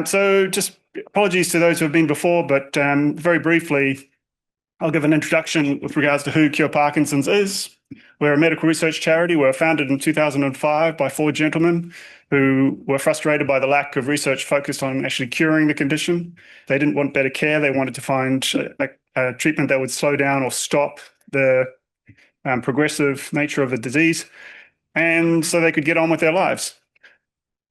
So just apologies to those who have been before, but very briefly, I'll give an introduction with regards to who Cure Parkinson's is. We're a medical research charity. We were founded in 2005 by four gentlemen who were frustrated by the lack of research focused on actually curing the condition. They didn't want better care. They wanted to find a treatment that would slow down or stop the progressive nature of the disease, and so they could get on with their lives.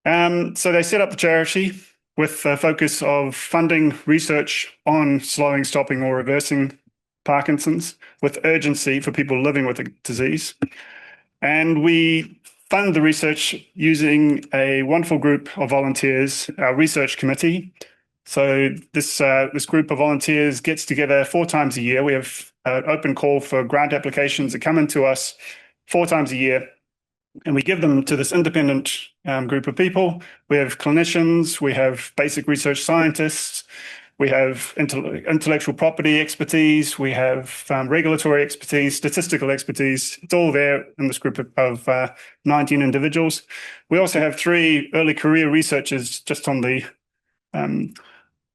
So they set up the charity with a focus of funding research on slowing, stopping, or reversing Parkinson's with urgency for people living with the disease. And we fund the research using a wonderful group of volunteers, our research committee. So this group of volunteers gets together 4 times a year. We have an open call for grant applications that come into us 4 times a year, and we give them to this independent group of people. We have clinicians, we have basic research scientists, we have intellectual property expertise, we have regulatory expertise, statistical expertise. It's all there in this group of 19 individuals. We also have 3 early career researchers just on the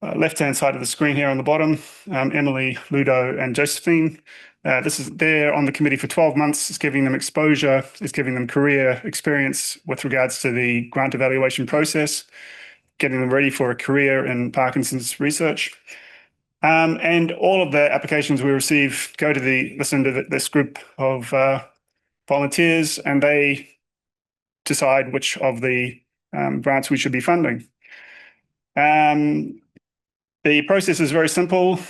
left-hand side of the screen here on the bottom, Emily, Ludo, and Josephine. They're on the committee for 12 months. It's giving them exposure. It's giving them career experience with regards to the grant evaluation process, getting them ready for a career in Parkinson's research. And all of the applications we receive go to this group of volunteers, and they decide which of the grants we should be funding. The process is very simple.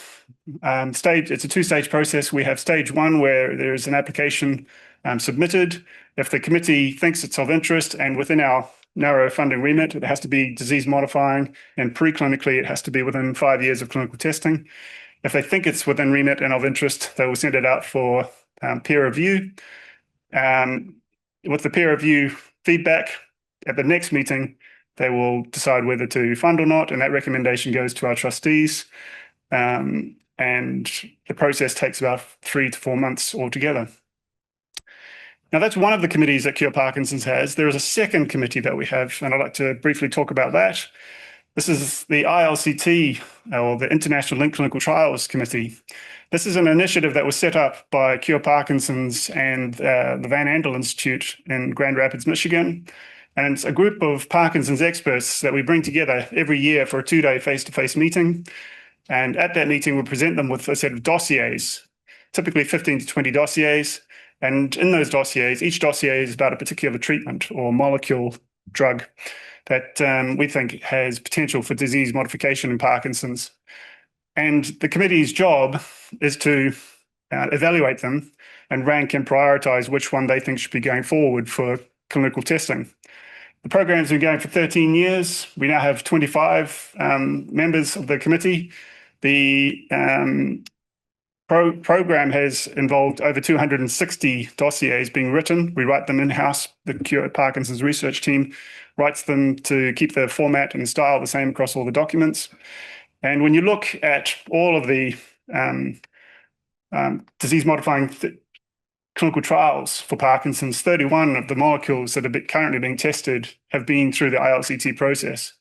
It's a 2-stage process. We have stage 1 where there is an application submitted. If the committee thinks it's of interest and within our narrow funding remit, it has to be disease modifying, and preclinically it has to be within 5 years of clinical testing. If they think it's within remit and of interest, they will send it out for peer review. With the peer review feedback at the next meeting, they will decide whether to fund or not, and that recommendation goes to our trustees. And the process takes about 3 to 4 months altogether. Now, that's one of the committees that Cure Parkinson's has. There is a second committee that we have, and I'd like to briefly talk about that. This is the ILCT, or the International Linked Clinical Trials Committee. This is an initiative that was set up by Cure Parkinson's and the Van Andel Institute in Grand Rapids, Michigan. And it's a group of Parkinson's experts that we bring together every year for a 2-day face-to-face meeting. And at that meeting, we present them with a set of dossiers, typically 15 to 20 dossiers. And in those dossiers, each dossier is about a particular treatment or molecule, drug that we think has potential for disease modification in Parkinson's. And the committee's job is to evaluate them and rank and prioritize which one they think should be going forward for clinical testing. The program's been going for 13 years. We now have 25 members of the committee. The program has involved over 260 dossiers being written. We write them in-house. The Cure Parkinson's research team writes them to keep the format and style the same across all the documents. And when you look at all of the disease-modifying clinical trials for Parkinson's, 31 of the molecules that are currently being tested have been through the ILCT process.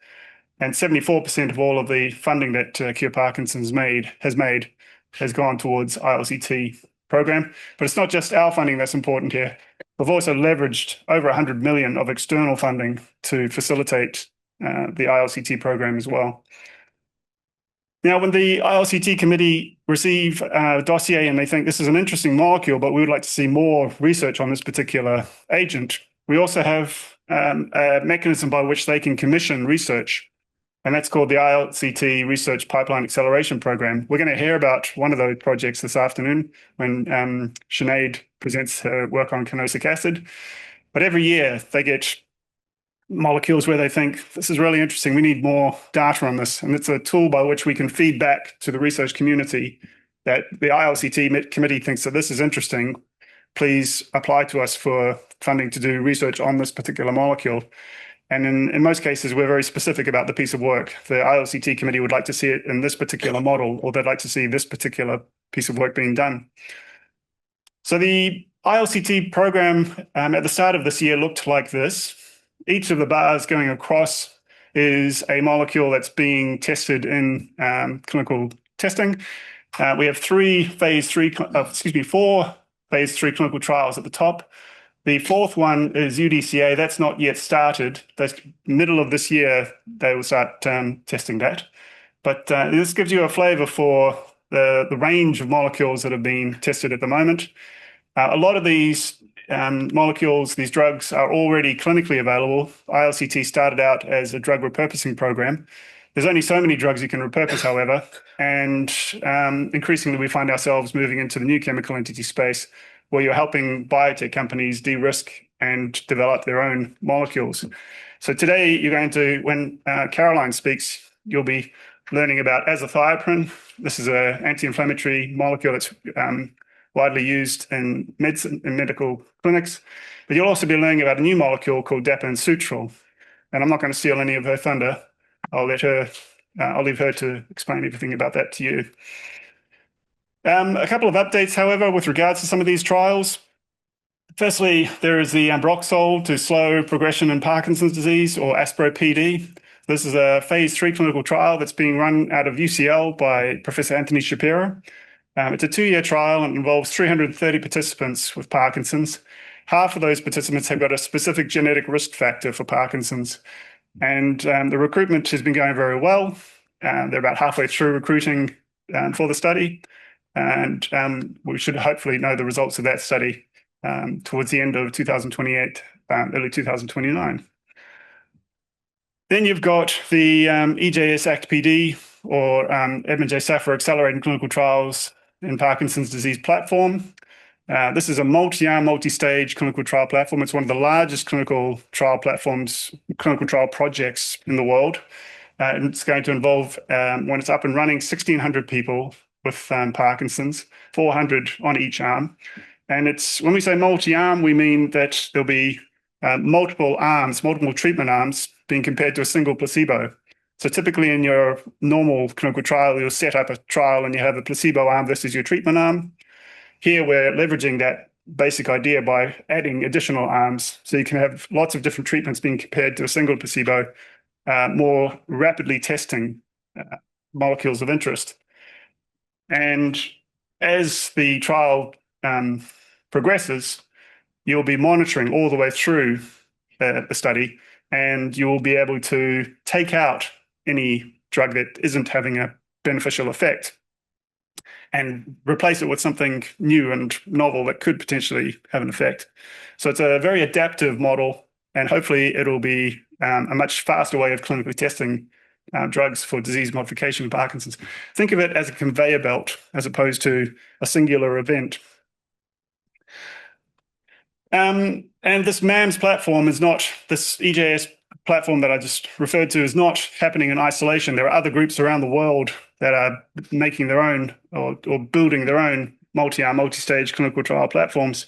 And 74% of all of the funding that Cure Parkinson's has gone towards ILCT program. But it's not just our funding that's important here. We've also leveraged over 100 million of external funding to facilitate the ILCT program as well. Now, when the ILCT committee receive a dossier and they think this is an interesting molecule, but we would like to see more research on this particular agent, we also have a mechanism by which they can commission research, and that's called the ILCT Research Pipeline Acceleration Program. We're going to hear about one of those projects this afternoon when Sinead presents her work on carnosic acid. But every year they get molecules where they think, this is really interesting, we need more data on this. And it's a tool by which we can feed back to the research community that the ILCT committee thinks that this is interesting. Please apply to us for funding to do research on this particular molecule. And in most cases, we're very specific about the piece of work. The ILCT committee would like to see it in this particular model, or they'd like to see this particular piece of work being done. So the ILCT program at the start of this year looked like this. Each of the bars going across is a molecule that's being tested in clinical testing. We have four phase 3 clinical trials at the top. The fourth one is UDCA. That's not yet started. That's middle of this year, they will start testing that. But this gives you a flavor for the range of molecules that are being tested at the moment. A lot of these molecules, these drugs, are already clinically available. ILCT started out as a drug repurposing program. There's only so many drugs you can repurpose, however, and increasingly we find ourselves moving into the new chemical entity space where you're helping biotech companies de-risk and develop their own molecules. So today you're going to, when Caroline speaks, you'll be learning about azathioprine. This is an anti-inflammatory molecule that's widely used in medicine in medical clinics. But you'll also be learning about a new molecule called dapansutral. And I'm not going to steal any of her thunder. I'll leave her to explain everything about that to you. A couple of updates, however, with regards to some of these trials. Firstly, there is the ambroxol to slow progression in Parkinson's disease, or ASPRO-PD. This is a phase 3 clinical trial that's being run out of UCL by Professor Anthony Shapiro. It's a 2-year trial and involves 330 participants with Parkinson's. Half of those participants have got a specific genetic risk factor for Parkinson's. And the recruitment has been going very well. They're about halfway through recruiting for the study. And we should hopefully know the results of that study towards the end of 2028, early 2029. Then you've got the EJS ACT-PD, or Edmund J. Safra Accelerating Clinical Trials in Parkinson's Disease platform. This is a multi-arm, multi-stage clinical trial platform. It's one of the largest clinical trial platforms, clinical trial projects in the world. And it's going to involve, when it's up and running, 1,600 people with Parkinson's, 400 on each arm. And it's, when we say multi-arm, we mean that there'll be multiple arms, multiple treatment arms being compared to a single placebo. So typically in your normal clinical trial, you'll set up a trial and you have a placebo arm versus your treatment arm. Here we're leveraging that basic idea by adding additional arms. So you can have lots of different treatments being compared to a single placebo, more rapidly testing molecules of interest. And as the trial progresses, you'll be monitoring all the way through the study, and you'll be able to take out any drug that isn't having a beneficial effect and replace it with something new and novel that could potentially have an effect. So it's a very adaptive model, and hopefully it'll be a much faster way of clinically testing drugs for disease modification in Parkinson's. Think of it as a conveyor belt as opposed to a singular event. And this MAMS platform is not, this EJS platform that I just referred to is not happening in isolation. There are other groups around the world that are making their own or building their own multi-arm, multi-stage clinical trial platforms.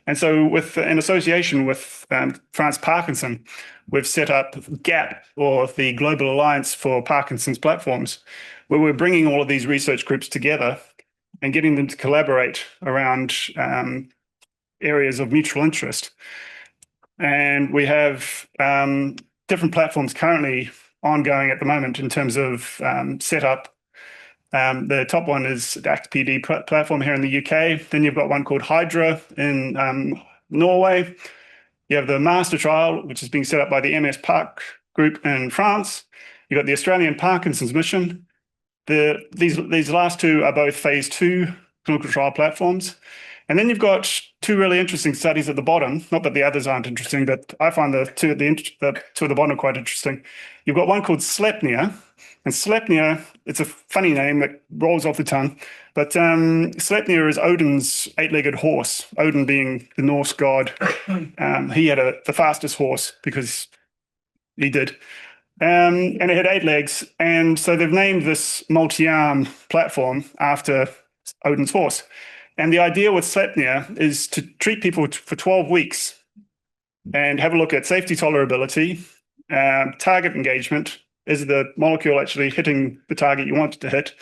And so in association with France Parkinson, we've set up GAP, or the Global Alliance for Parkinson's Platforms, where we're bringing all of these research groups together and getting them to collaborate around areas of mutual interest. And we have different platforms currently ongoing at the moment in terms of setup. The top one is the ACT-PD platform here in the UK. Then you've got one called Hydra in Norway. You have the Master Trial, which is being set up by the MS Park group in France. You've got the Australian Parkinson's Mission. These last two are both phase 2 clinical trial platforms. And then you've got two really interesting studies at the bottom. Not that the others aren't interesting, but I find the two at the bottom quite interesting. You've got one called Sleipnir. And Sleipnir, it's a funny name that rolls off the tongue, but Sleipnir is Odin's 8-legged horse, Odin being the Norse god. He had the fastest horse because he did. And it had 8 legs. And so they've named this multi-arm platform after Odin's horse. And the idea with Sleipnir is to treat people for 12 weeks and have a look at safety tolerability, target engagement. Is the molecule actually hitting the target you want it to hit?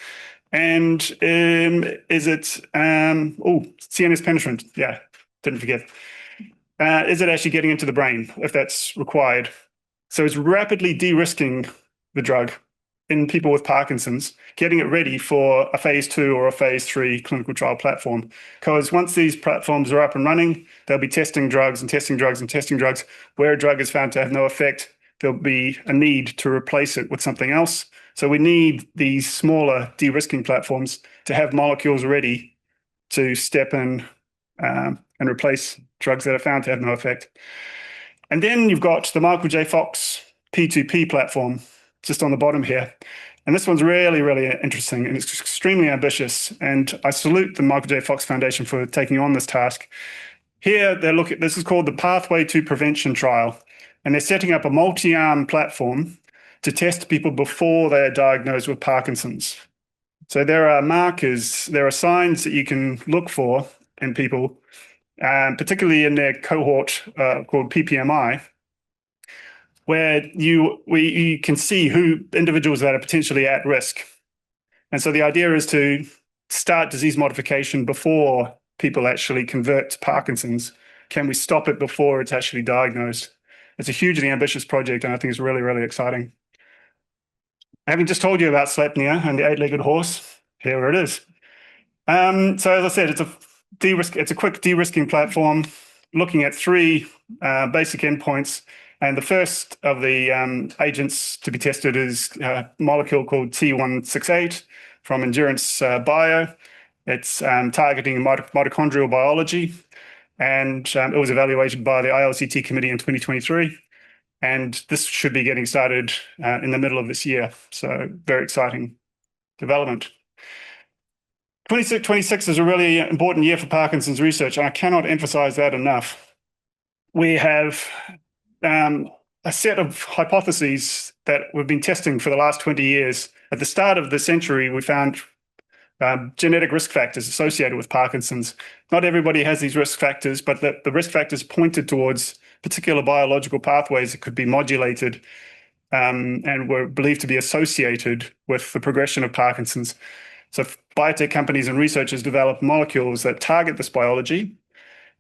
And is it, CNS penetrant? Yeah, didn't forget. Is it actually getting into the brain if that's required? So it's rapidly de-risking the drug in people with Parkinson's, getting it ready for a phase 2 or a phase 3 clinical trial platform. Because once these platforms are up and running, they'll be testing drugs and testing drugs and testing drugs. Where a drug is found to have no effect, there'll be a need to replace it with something else. So we need these smaller de-risking platforms to have molecules ready to step in and replace drugs that are found to have no effect. And then you've got the Michael J. Fox P2P platform just on the bottom here. And this one's really, really interesting, and it's extremely ambitious. And I salute the Michael J. Fox Foundation for taking on this task. Here, this is called the Pathway to Prevention trial, and they're setting up a multi-arm platform to test people before they are diagnosed with Parkinson's. So there are markers, there are signs that you can look for in people, particularly in their cohort called PPMI, where you can see who individuals that are potentially at risk. And so the idea is to start disease modification before people actually convert to Parkinson's. Can we stop it before it's actually diagnosed? It's a hugely ambitious project, and I think it's really, really exciting. Having just told you about Sleipnir and the eight-legged horse, here it is. So as I said, it's a quick de-risking platform looking at 3 basic endpoints. And the first of the agents to be tested is a molecule called T168 from Endurance Bio. It's targeting mitochondrial biology, and it was evaluated by the ILCT committee in 2023. And this should be getting started in the middle of this year. So very exciting development. 2026 is a really important year for Parkinson's research, and I cannot emphasize that enough. We have a set of hypotheses that we've been testing for the last 20 years. At the start of the century, we found genetic risk factors associated with Parkinson's. Not everybody has these risk factors, but the risk factors pointed towards particular biological pathways that could be modulated and were believed to be associated with the progression of Parkinson's. So biotech companies and researchers develop molecules that target this biology.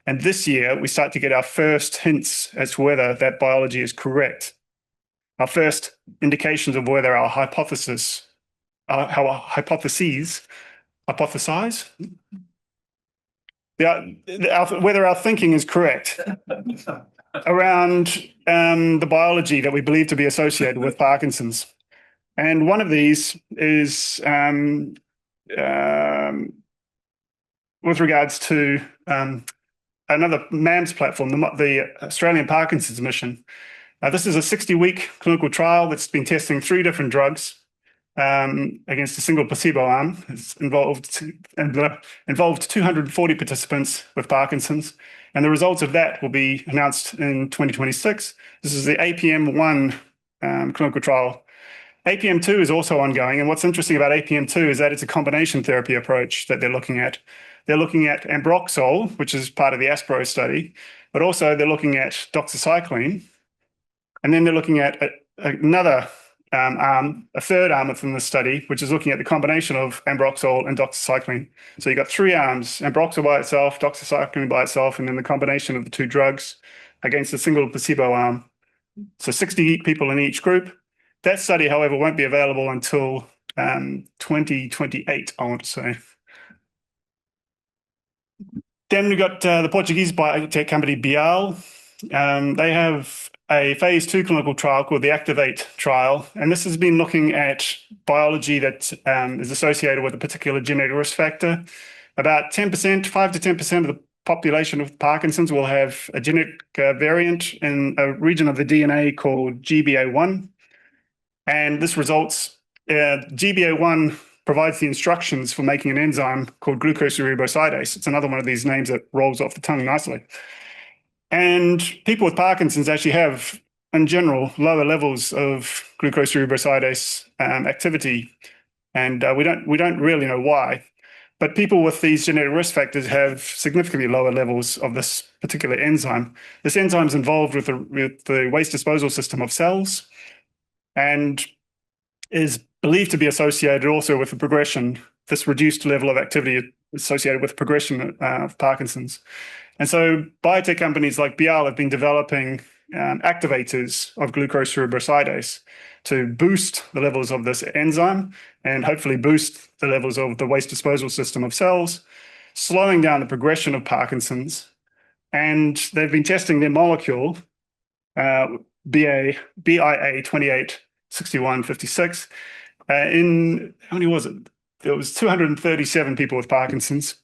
And this year, we start to get our first hints as to whether that biology is correct. Our first indications of whether our hypotheses, whether our thinking is correct around the biology that we believe to be associated with Parkinson's. And one of these is with regards to another MAMS platform, the Australian Parkinson's Mission. This is a 60-week clinical trial that's been testing 3 different drugs against a single placebo arm. It's involved 240 participants with Parkinson's, and the results of that will be announced in 2026. This is the APM-1 clinical trial. APM-2 is also ongoing, and what's interesting about APM-2 is that it's a combination therapy approach that they're looking at. They're looking at ambroxol, which is part of the ASPRO study, but also they're looking at doxycycline, and then they're looking at another arm, a third arm within the study, which is looking at the combination of ambroxol and doxycycline. So you've got 3 arms, ambroxol by itself, doxycycline by itself, and then the combination of the 2 drugs against a single placebo arm. So 60 people in each group. That study, however, won't be available until 2028, I want to say. Then we've got the Portuguese biotech company Bial. They have a phase 2 clinical trial called the Activate trial, and this has been looking at biology that is associated with a particular genetic risk factor. About 10%, 5 to 10% of the population of Parkinson's will have a genetic variant in a region of the DNA called GBA1. And this results, GBA1 provides the instructions for making an enzyme called glucocerebrosidase. It's another one of these names that rolls off the tongue nicely. And people with Parkinson's actually have, in general, lower levels of glucocerebrosidase activity. And we don't really know why. But people with these genetic risk factors have significantly lower levels of this particular enzyme. This enzyme is involved with the waste disposal system of cells, and is believed to be associated also with the progression, this reduced level of activity associated with progression of Parkinson's. And so biotech companies like Bial have been developing activators of glucose cerebrosidase to boost the levels of this enzyme and hopefully boost the levels of the waste disposal system of cells, slowing down the progression of Parkinson's. And they've been testing their molecule, BIA 286156, in, how many was it? There was 237 people with Parkinson's,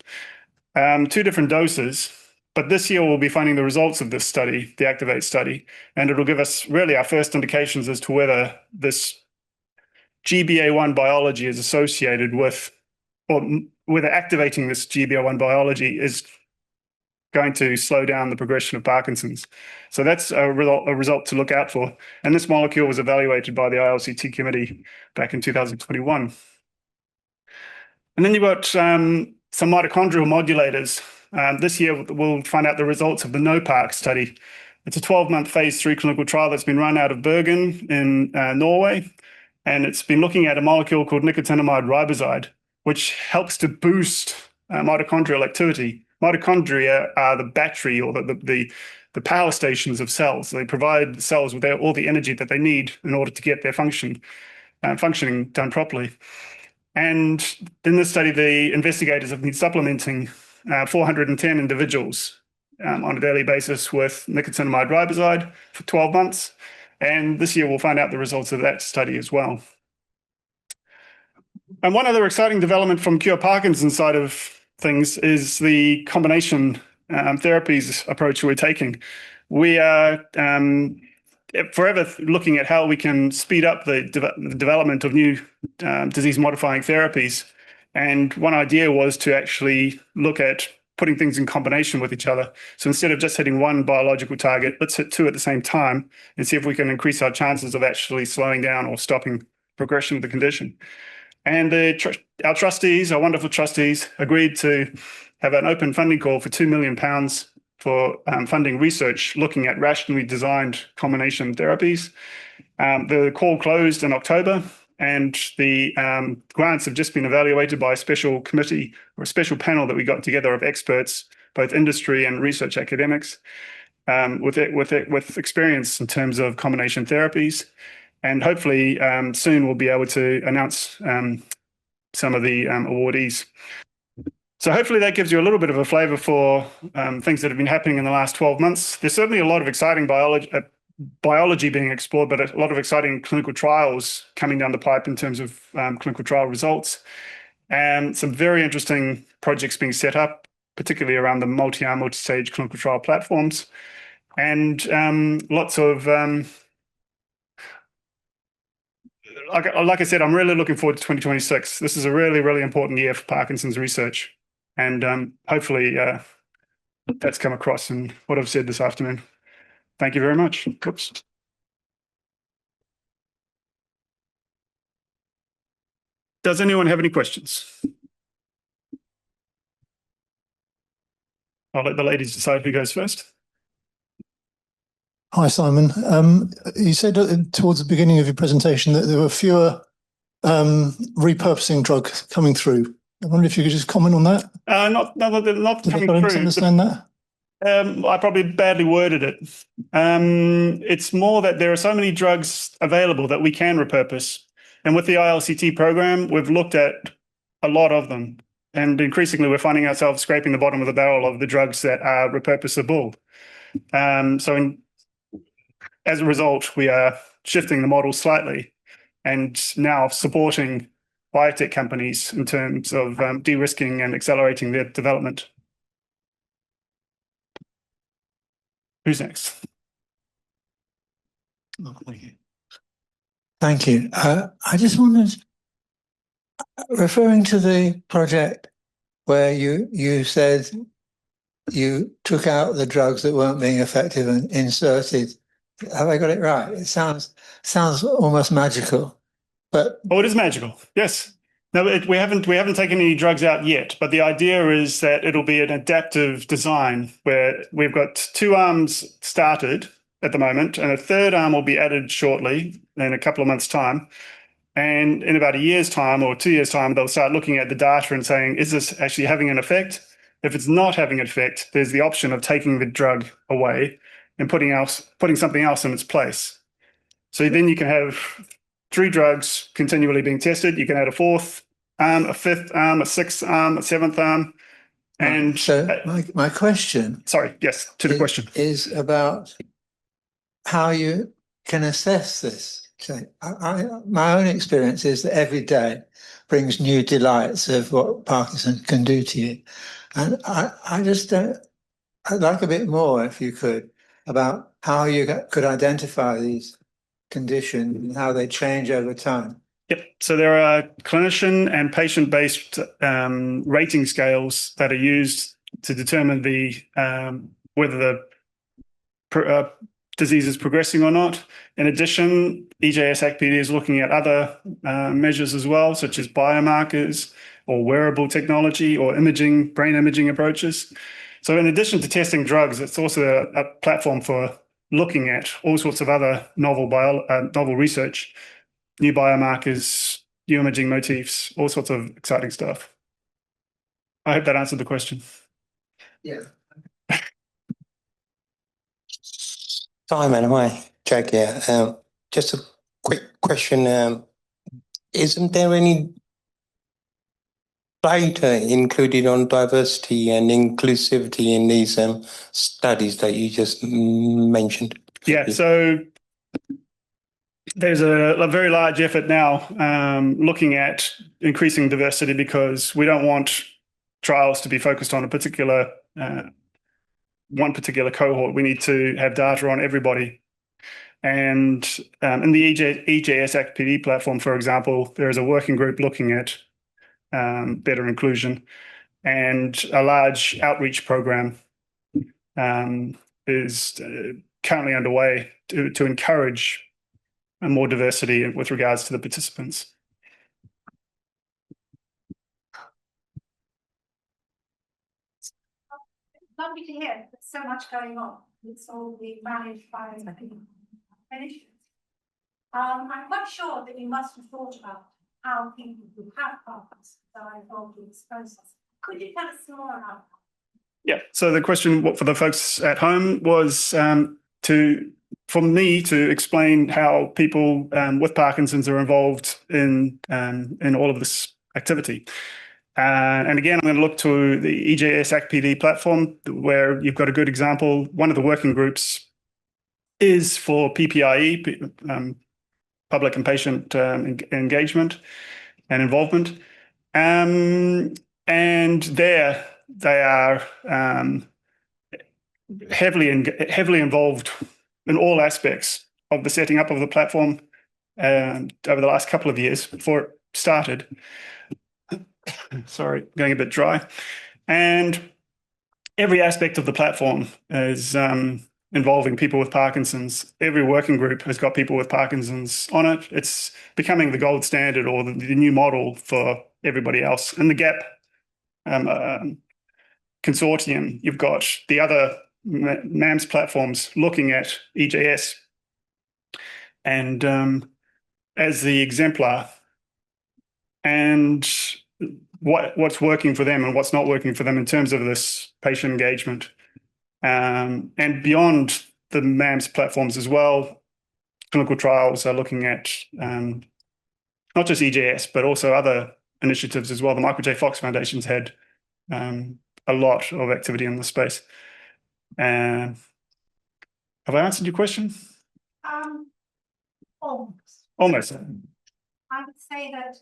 two different doses. But this year we'll be finding the results of this study, the Activate study, and it'll give us really our first indications as to whether this GBA1 biology is associated with, or whether activating this GBA1 biology is going to slow down the progression of Parkinson's. So that's a result to look out for. And this molecule was evaluated by the ILCT committee back in 2021. And then you've got some mitochondrial modulators. This year, we'll find out the results of the NOPARK study. It's a 12-month phase 3 clinical trial that's been run out of Bergen in Norway. And it's been looking at a molecule called nicotinamide riboside, which helps to boost mitochondrial activity. Mitochondria are the battery or the power stations of cells. They provide the cells with all the energy that they need in order to get their functioning done properly. And in this study, the investigators have been supplementing 410 individuals on a daily basis with nicotinamide riboside for 12 months. And this year, we'll find out the results of that study as well. And one other exciting development from Cure Parkinson side of things is the combination therapies approach we're taking. We are forever looking at how we can speed up the development of new disease-modifying therapies. And one idea was to actually look at putting things in combination with each other. So instead of just hitting one biological target, let's hit two at the same time and see if we can increase our chances of actually slowing down or stopping progression of the condition. And our trustees, our wonderful trustees, agreed to have an open funding call for £2 million for funding research looking at rationally designed combination therapies. The call closed in October, and the grants have just been evaluated by a special committee or a special panel that we got together of experts, both industry and research academics, with experience in terms of combination therapies. And hopefully soon we'll be able to announce some of the awardees. So hopefully that gives you a little bit of a flavor for things that have been happening in the last 12 months. There's certainly a lot of exciting biology being explored, but a lot of exciting clinical trials coming down the pipe in terms of clinical trial results. And some very interesting projects being set up, particularly around the multi-arm, multi-stage clinical trial platforms. And lots of... Like I said, I'm really looking forward to 2026. This is a really, really important year for Parkinson's research. And hopefully that's come across in what I've said this afternoon. Thank you very much. Oops. Does anyone have any questions? I'll let the ladies decide who goes first. Hi, Simon. You said towards the beginning of your presentation that there were fewer repurposing drugs coming through. I wonder if you could just comment on that. Not coming through. Understand that? I probably badly worded it. It's more that there are so many drugs available that we can repurpose. And with the ILCT program, we've looked at a lot of them. And increasingly, we're finding ourselves scraping the bottom of the barrel of the drugs that are repurposable. As a result, we are shifting the model slightly and now supporting biotech companies in terms of de-risking and accelerating their development. Who's next? Oh, thank you. Thank you. I just wondered, referring to the project where you said you took out the drugs that weren't being effective and inserted. Have I got it right? It sounds almost magical, but it is magical. Yes. No, we haven't taken any drugs out yet, but the idea is that it'll be an adaptive design where we've got two arms started at the moment, and a third arm will be added shortly in a couple of months' time. And in about a year's time or 2 years' time, they'll start looking at the data and saying, is this actually having an effect? If it's not having an effect, there's the option of taking the drug away and putting something else in its place. So then you can have 3 drugs continually being tested. You can add a 4th arm, a 5th arm, a 6th arm, a 7th arm. And so my question, sorry, yes, to the question, is about how you can assess this. So my own experience is that every day brings new delights of what Parkinson can do to you. And I just don't, I'd like a bit more, if you could, about how you could identify these conditions and how they change over time. Yep. So there are clinician and patient-based rating scales that are used to determine whether the disease is progressing or not. In addition, EJS-ACPD is looking at other measures as well, such as biomarkers or wearable technology or brain imaging approaches. So in addition to testing drugs, it's also a platform for looking at all sorts of other novel research, new biomarkers, new imaging motifs, all sorts of exciting stuff. I hope that answered the question. Yeah. Simon, hi, Jack here. Just a quick question. Isn't there any data included on diversity and inclusivity in these studies that you just mentioned? Yeah, so there's a very large effort now looking at increasing diversity because we don't want trials to be focused on one particular cohort. We need to have data on everybody. And in the EJS-ACPD platform, for example, there is a working group looking at better inclusion, and a large outreach program is currently underway to encourage more diversity with regards to the participants. Lovely to hear. There's so much going on. It's all being managed by clinicians. I'm quite sure that you must have thought about how people who have Parkinson's are involved in this process. Could you tell us more about that? Yeah. So the question for the folks at home was for me to explain how people with Parkinson's are involved in all of this activity. And again, I'm going to look to the EJS-ACPD platform, where you've got a good example. One of the working groups is for PPIE, public and patient engagement and involvement. And there they are heavily involved in all aspects of the setting up of the platform over the last couple of years before it started. Sorry, going a bit dry. And every aspect of the platform is involving people with Parkinson's. Every working group has got people with Parkinson's on it. It's becoming the gold standard or the new model for everybody else. In the GAP consortium, you've got the other MAMS platforms looking at EJS and as the exemplar, and what's working for them and what's not working for them in terms of this patient engagement. And beyond the MAMS platforms as well, clinical trials are looking at not just EJS, but also other initiatives as well. The Michael J. Fox Foundation's had a lot of activity in this space. Have I answered your question? Almost. Almost. I would say that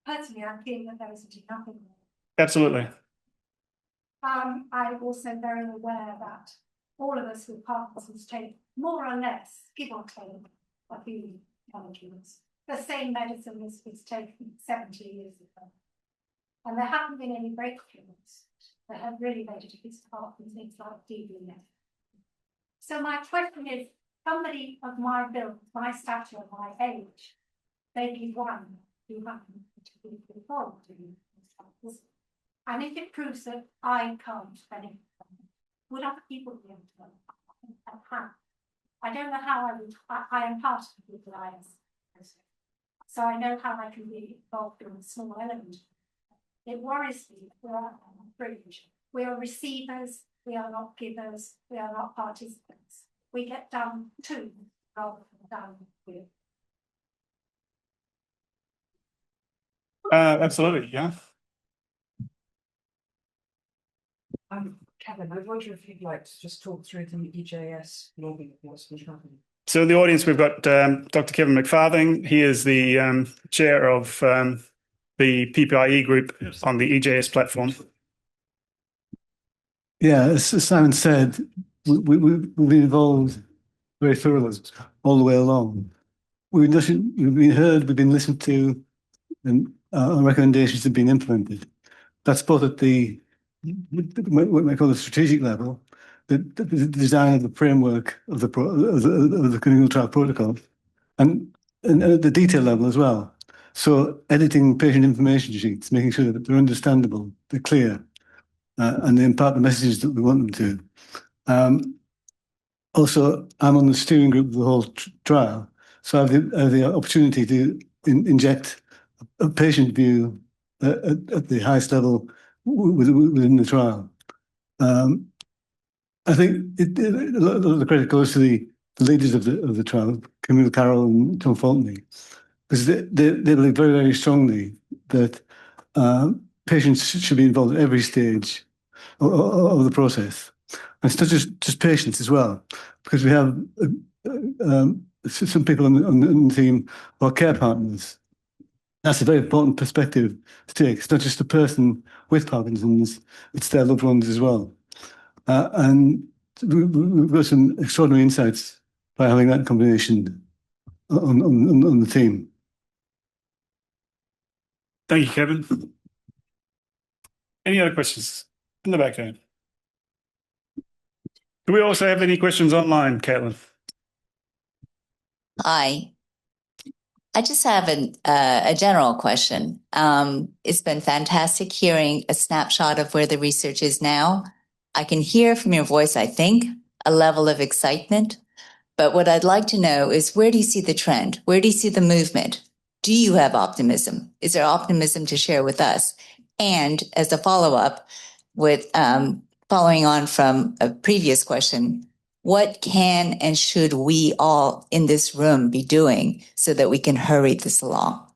personally, I'm feeling that there is nothing more. Absolutely. I'm also very aware that all of us with Parkinson's take more or less, give or take, a few molecules, the same medicine as was taken 70 years ago. And there haven't been any breakthroughs that have really made a difference to Parkinson's, things like DBS. So my question is, somebody of my build, my stature, my age, maybe one who happens to be involved in this, and if it proves that I can't benefit from it, would other people be able to? I don't know how I would. I am part of the alliance, so I know how I can be involved in a small element. It worries me that we are fringe. We are receivers. we are not givers, we are not participants. We get done to rather than done with. Absolutely, yeah. Kevin, I wonder if you'd like to just talk through the EJS lobby, what's been happening. So in the audience, we've got Dr. Kevin McFarthing. He is the chair of the PPIE group on the EJS platform. Yeah, as Simon said, we've been involved very thoroughly all the way along. We've been heard, we've been listened to, and our recommendations have been implemented. That's both at the what we call the strategic level, the design of the framework of the clinical trial protocol, and at the detail level as well. So editing patient information sheets, making sure that they're understandable, they're clear, and they impart the messages that we want them to. Also, I'm on the steering group of the whole trial, so I have the opportunity to inject a patient view at the highest level within the trial. I think a lot of the credit goes to the leaders of the trial, Camille Carroll and Tom Faulkner, because they believe very, very strongly that patients should be involved at every stage of the process. And it's not just patients as well, because we have some people on the team who are care partners. That's a very important perspective to take. It's not just the person with Parkinson's, it's their loved ones as well. And we've got some extraordinary insights by having that combination on the team. Thank you, Kevin. Any other questions in the back there? Do we also have any questions online, Caitlin? Hi. I just have a general question. It's been fantastic hearing a snapshot of where the research is now. I can hear from your voice, I think, a level of excitement. But what I'd like to know is, where do you see the trend? Where do you see the movement? Do you have optimism? Is there optimism to share with us? And as a follow-up, with following on from a previous question, what can and should we all in this room be doing so that we can hurry this along?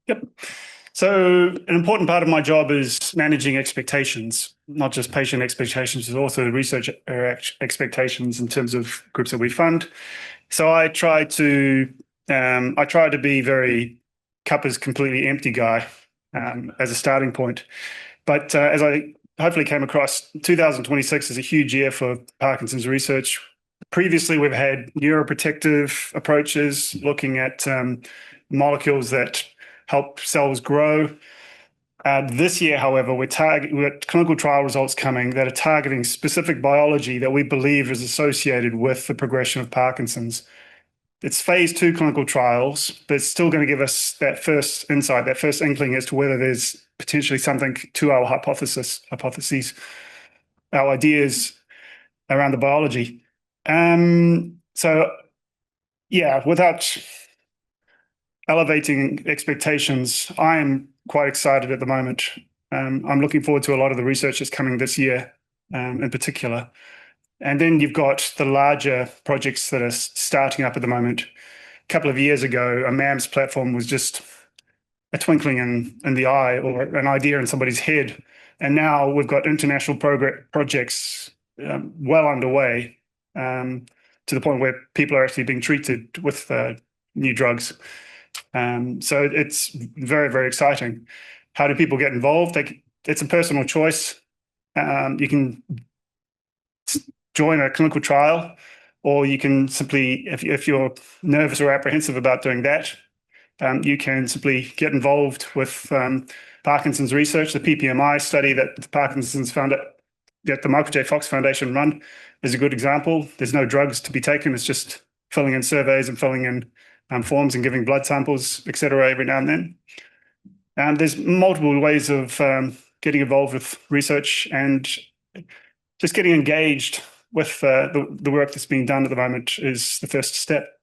Yep. So an important part of my job is managing expectations, not just patient expectations, but also research expectations in terms of groups that we fund. So I try to be very cup is completely empty guy as a starting point. But as I hopefully came across, 2026 is a huge year for Parkinson's research. Previously, we've had neuroprotective approaches looking at molecules that help cells grow. This year, however, we've got clinical trial results coming that are targeting specific biology that we believe is associated with the progression of Parkinson's. It's phase 2 clinical trials, but it's still going to give us that first insight, that first inkling as to whether there's potentially something to our hypotheses, our ideas around the biology. So, yeah, without elevating expectations, I am quite excited at the moment. I'm looking forward to a lot of the research that's coming this year, in particular. And then you've got the larger projects that are starting up at the moment. A couple of years ago, a MAMS platform was just a twinkling in the eye or an idea in somebody's head. And now we've got international projects well underway to the point where people are actually being treated with new drugs. So it's very, very exciting. How do people get involved? It's a personal choice. You can join a clinical trial, or you can simply, if you're nervous or apprehensive about doing that, you can simply get involved with Parkinson's research. The PPMI study that the Michael J. Fox Foundation run is a good example. There's no drugs to be taken. It's just filling in surveys and filling in forms and giving blood samples, et cetera, every now and then. There's multiple ways of getting involved with research, and just getting engaged with the work that's being done at the moment is the first step.